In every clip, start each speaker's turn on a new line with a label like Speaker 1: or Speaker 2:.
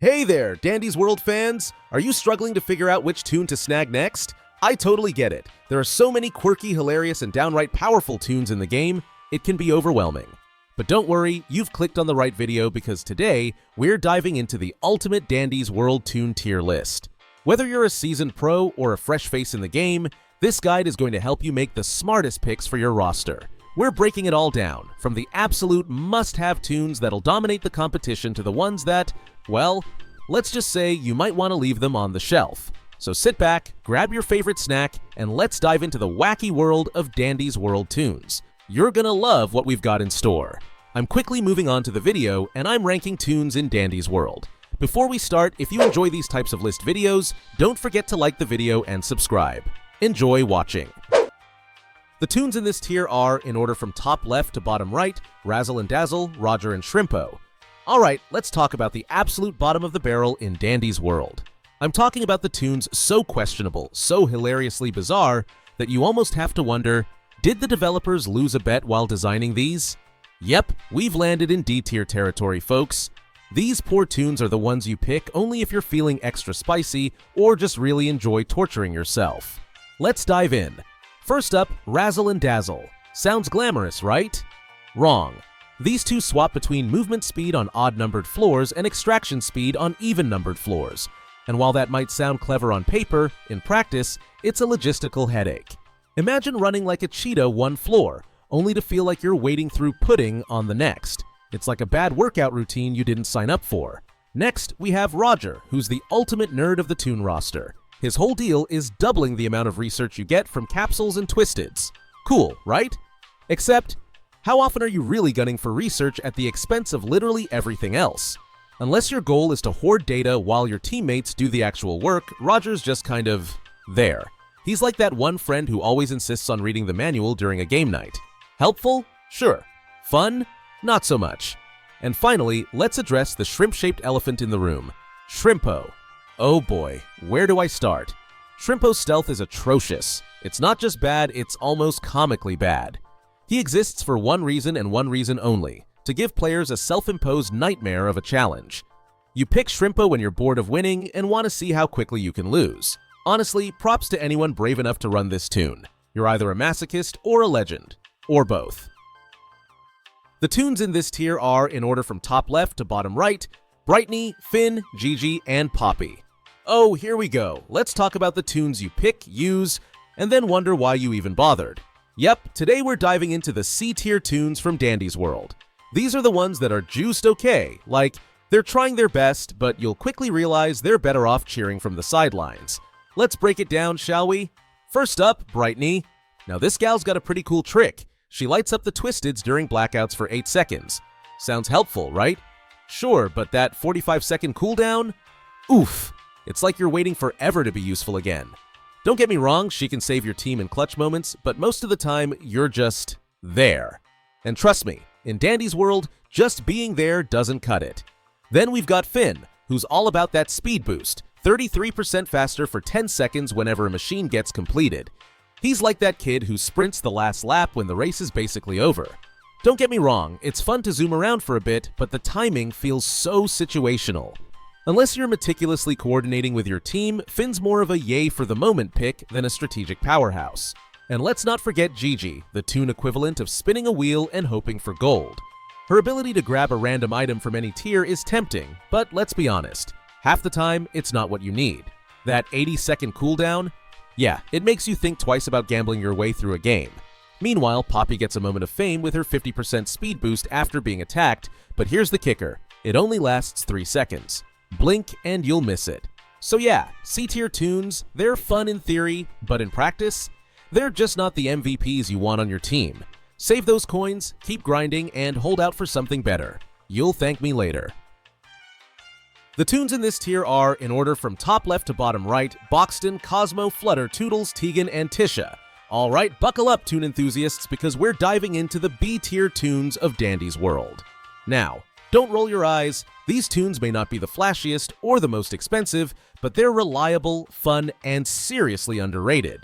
Speaker 1: Hey there, Dandy's World fans! Are you struggling to figure out which toon to snag next? I totally get it. There are so many quirky, hilarious, and downright powerful toons in the game, it can be overwhelming. But don't worry, you've clicked on the right video because today, we're diving into the ultimate Dandy's World toon tier list. Whether you're a seasoned pro or a fresh face in the game, this guide is going to help you make the smartest picks for your roster. We're breaking it all down, from the absolute must-have toons that'll dominate the competition to the ones that, well, let's just say you might want to leave them on the shelf. So sit back, grab your favorite snack, and let's dive into the wacky world of Dandy's World toons. You're gonna love what we've got in store. I'm quickly moving on to the video, and I'm ranking toons in Dandy's World. Before we start, if you enjoy these types of list videos, don't forget to like the video and subscribe. Enjoy watching. The toons in this tier are, in order from top left to bottom right, Razzle and Dazzle, Roger and Shrimpo. Alright, let's talk about the absolute bottom of the barrel in Dandy's World. I'm talking about the toons so questionable, so hilariously bizarre, that you almost have to wonder, did the developers lose a bet while designing these? Yep, we've landed in D-tier territory, folks. These poor toons are the ones you pick only if you're feeling extra spicy or just really enjoy torturing yourself. Let's dive in. First up, Razzle and Dazzle. Sounds glamorous, right? Wrong. These two swap between movement speed on odd-numbered floors and extraction speed on even-numbered floors. And while that might sound clever on paper, in practice, it's a logistical headache. Imagine running like a cheetah one floor, only to feel like you're wading through pudding on the next. It's like a bad workout routine you didn't sign up for. Next, we have Roger, who's the ultimate nerd of the toon roster. His whole deal is doubling the amount of research you get from capsules and twisteds. Cool, right? Except, how often are you really gunning for research at the expense of literally everything else? Unless your goal is to hoard data while your teammates do the actual work, Roger's just kind of there. He's like that one friend who always insists on reading the manual during a game night. Helpful? Sure. Fun? Not so much. And finally, let's address the shrimp-shaped elephant in the room, Shrimpo. Oh boy, where do I start? Shrimpo's stealth is atrocious. It's not just bad, it's almost comically bad. He exists for one reason and one reason only, to give players a self-imposed nightmare of a challenge. You pick Shrimpo when you're bored of winning and want to see how quickly you can lose. Honestly, props to anyone brave enough to run this toon. You're either a masochist or a legend, or both. The toons in this tier are, in order from top left to bottom right, Brightney, Finn, Gigi, and Poppy. Oh, here we go. Let's talk about the toons you pick, use, and then wonder why you even bothered. Yep, today we're diving into the C-tier toons from Dandy's World. These are the ones that are juiced okay, like, they're trying their best, but you'll quickly realize they're better off cheering from the sidelines. Let's break it down, shall we? First up, Brightney. Now this gal's got a pretty cool trick. She lights up the twisteds during blackouts for 8 seconds. Sounds helpful, right? Sure, but that 45-second cooldown? Oof. It's like you're waiting forever to be useful again. Don't get me wrong, she can save your team in clutch moments, but most of the time, you're just there. And trust me, in Dandy's World, just being there doesn't cut it. Then we've got Finn, who's all about that speed boost, 33% faster for 10 seconds whenever a machine gets completed. He's like that kid who sprints the last lap when the race is basically over. Don't get me wrong, it's fun to zoom around for a bit, but the timing feels so situational. Unless you're meticulously coordinating with your team, Finn's more of a yay for the moment pick than a strategic powerhouse. And let's not forget Gigi, the toon equivalent of spinning a wheel and hoping for gold. Her ability to grab a random item from any tier is tempting, but let's be honest, half the time it's not what you need. That 80-second cooldown? Yeah, it makes you think twice about gambling your way through a game. Meanwhile, Poppy gets a moment of fame with her 50% speed boost after being attacked, but here's the kicker, it only lasts 3 seconds. Blink and you'll miss it. So yeah, C-tier toons, they're fun in theory, but in practice, they're just not the MVPs you want on your team. Save those coins, keep grinding, and hold out for something better. You'll thank me later. The toons in this tier are, in order from top left to bottom right, Boxton, Cosmo, Flutter, Toodles, Tegan, and Tisha. Alright, buckle up, toon enthusiasts, because we're diving into the B-tier toons of Dandy's World. Now, don't roll your eyes, these toons may not be the flashiest or the most expensive, but they're reliable, fun, and seriously underrated.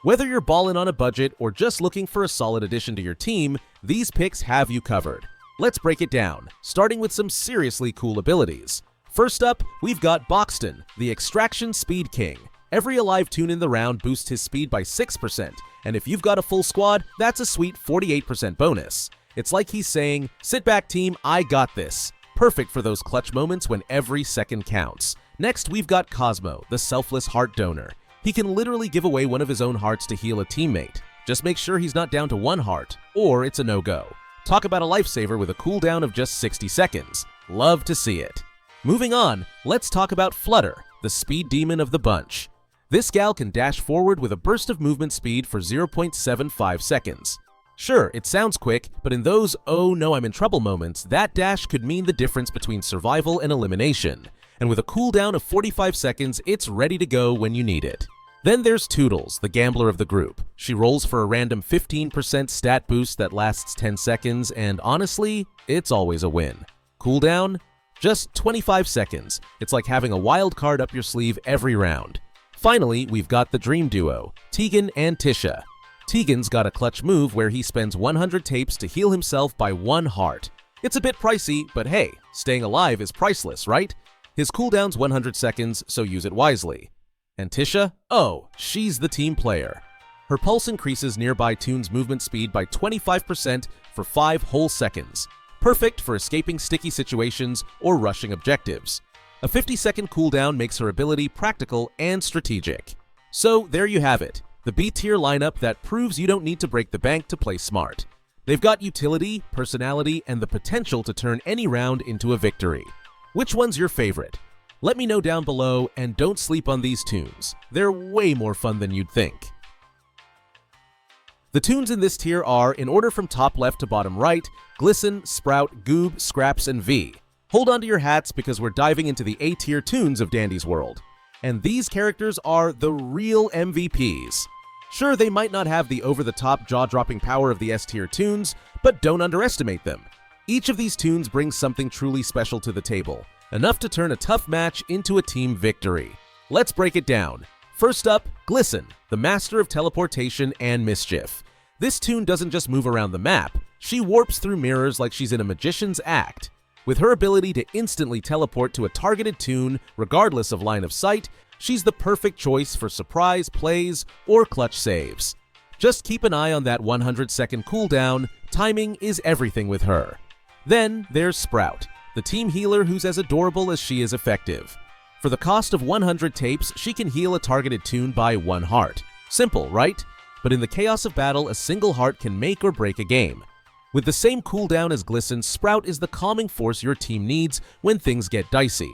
Speaker 1: Whether you're ballin' on a budget or just looking for a solid addition to your team, these picks have you covered. Let's break it down, starting with some seriously cool abilities. First up, we've got Boxton, the Extraction Speed King. Every alive toon in the round boosts his speed by 6%, and if you've got a full squad, that's a sweet 48% bonus. It's like he's saying, sit back team, I got this. Perfect for those clutch moments when every second counts. Next, we've got Cosmo, the Selfless Heart Donor. He can literally give away one of his own hearts to heal a teammate. Just make sure he's not down to 1 heart, or it's a no-go. Talk about a lifesaver with a cooldown of just 60 seconds. Love to see it. Moving on, let's talk about Flutter, the speed demon of the bunch. This gal can dash forward with a burst of movement speed for 0.75 seconds. Sure, it sounds quick, but in those oh no I'm in trouble moments, that dash could mean the difference between survival and elimination. And with a cooldown of 45 seconds, it's ready to go when you need it. Then there's Toodles, the gambler of the group. She rolls for a random 15% stat boost that lasts 10 seconds, and honestly, it's always a win. Cooldown? Just 25 seconds. It's like having a wild card up your sleeve every round. Finally, we've got the Dream Duo, Tegan and Tisha. Tegan's got a clutch move where he spends 100 tapes to heal himself by 1 heart. It's a bit pricey, but hey, staying alive is priceless, right? His cooldown's 100 seconds, so use it wisely. And Tisha? Oh, she's the team player. Her pulse increases nearby toon's movement speed by 25% for 5 whole seconds. Perfect for escaping sticky situations or rushing objectives. A 50-second cooldown makes her ability practical and strategic. So there you have it, the B-tier lineup that proves you don't need to break the bank to play smart. They've got utility, personality, and the potential to turn any round into a victory. Which one's your favorite? Let me know down below, and don't sleep on these toons. They're way more fun than you'd think. The toons in this tier are, in order from top left to bottom right, Glisten, Sprout, Goob, Scraps, and V. Hold on to your hats because we're diving into the A-tier toons of Dandy's world. And these characters are the real MVPs. Sure, they might not have the over-the-top jaw-dropping power of the S-tier toons, but don't underestimate them. Each of these toons brings something truly special to the table, enough to turn a tough match into a team victory. Let's break it down. First up, Glisten, the master of teleportation and mischief. This toon doesn't just move around the map, she warps through mirrors like she's in a magician's act. With her ability to instantly teleport to a targeted toon, regardless of line of sight, she's the perfect choice for surprise plays or clutch saves. Just keep an eye on that 100-second cooldown, timing is everything with her. Then there's Sprout, the team healer who's as adorable as she is effective. For the cost of 100 tapes, she can heal a targeted toon by 1 heart. Simple, right? But in the chaos of battle, a single heart can make or break a game. With the same cooldown as Glisten, Sprout is the calming force your team needs when things get dicey.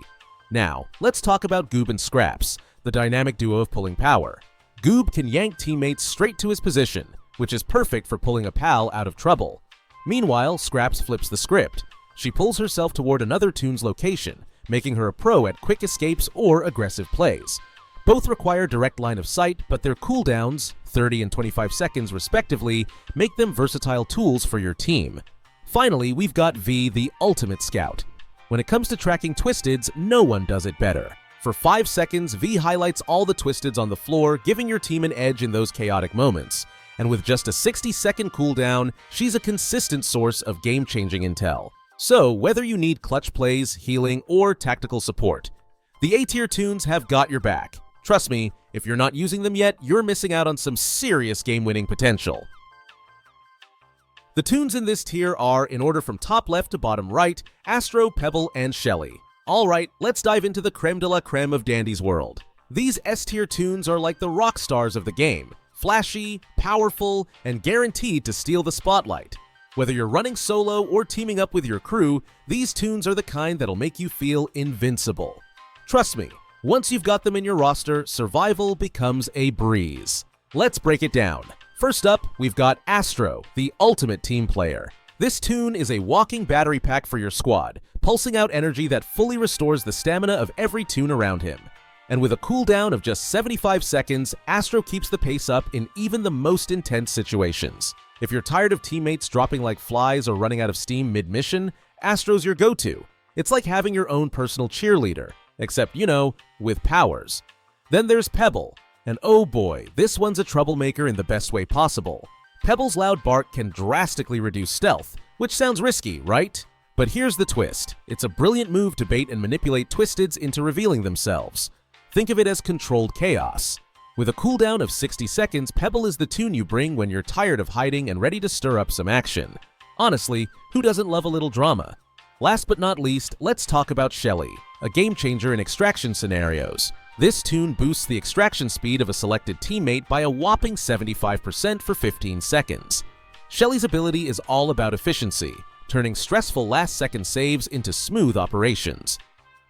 Speaker 1: Now, let's talk about Goob and Scraps, the dynamic duo of pulling power. Goob can yank teammates straight to his position, which is perfect for pulling a pal out of trouble. Meanwhile, Scraps flips the script. She pulls herself toward another toon's location, making her a pro at quick escapes or aggressive plays. Both require direct line of sight, but their cooldowns, 30 and 25 seconds respectively, make them versatile tools for your team. Finally, we've got V, the ultimate scout. When it comes to tracking Twisteds, no one does it better. For 5 seconds, V highlights all the Twisteds on the floor, giving your team an edge in those chaotic moments. And with just a 60-second cooldown, she's a consistent source of game-changing intel. So, whether you need clutch plays, healing, or tactical support, the A-tier toons have got your back. Trust me, if you're not using them yet, you're missing out on some serious game-winning potential. The toons in this tier are, in order from top left to bottom right, Astro, Pebble, and Shelly. Alright, let's dive into the creme de la creme of Dandy's world. These S-tier toons are like the rock stars of the game, flashy, powerful, and guaranteed to steal the spotlight. Whether you're running solo or teaming up with your crew, these toons are the kind that'll make you feel invincible. Trust me, once you've got them in your roster, survival becomes a breeze. Let's break it down. First up, we've got Astro, the ultimate team player. This toon is a walking battery pack for your squad, pulsing out energy that fully restores the stamina of every toon around him. And with a cooldown of just 75 seconds, Astro keeps the pace up in even the most intense situations. If you're tired of teammates dropping like flies or running out of steam mid-mission, Astro's your go-to. It's like having your own personal cheerleader, except, you know, with powers. Then there's Pebble, and oh boy, this one's a troublemaker in the best way possible. Pebble's loud bark can drastically reduce stealth, which sounds risky, right? But here's the twist. It's a brilliant move to bait and manipulate Twisteds into revealing themselves. Think of it as controlled chaos. With a cooldown of 60 seconds, Pebble is the toon you bring when you're tired of hiding and ready to stir up some action. Honestly, who doesn't love a little drama? Last but not least, let's talk about Shelly, a game changer in extraction scenarios. This toon boosts the extraction speed of a selected teammate by a whopping 75% for 15 seconds. Shelly's ability is all about efficiency, turning stressful last-second saves into smooth operations.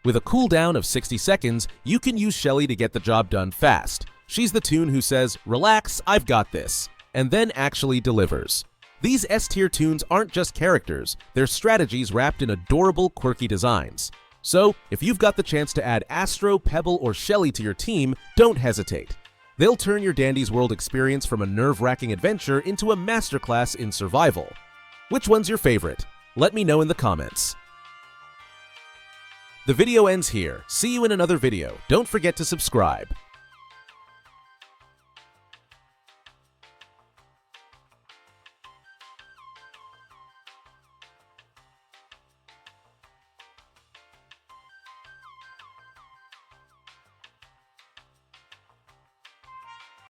Speaker 1: With a cooldown of 60 seconds, you can use Shelly to get the job done fast. She's the toon who says, "Relax, I've got this," and then actually delivers. These S-tier toons aren't just characters, they're strategies wrapped in adorable, quirky designs. So, if you've got the chance to add Astro, Pebble, or Shelly to your team, don't hesitate. They'll turn your Dandy's World experience from a nerve-wracking adventure into a masterclass in survival. Which one's your favorite? Let me know in the comments. The video ends here. See you in another video. Don't forget to subscribe.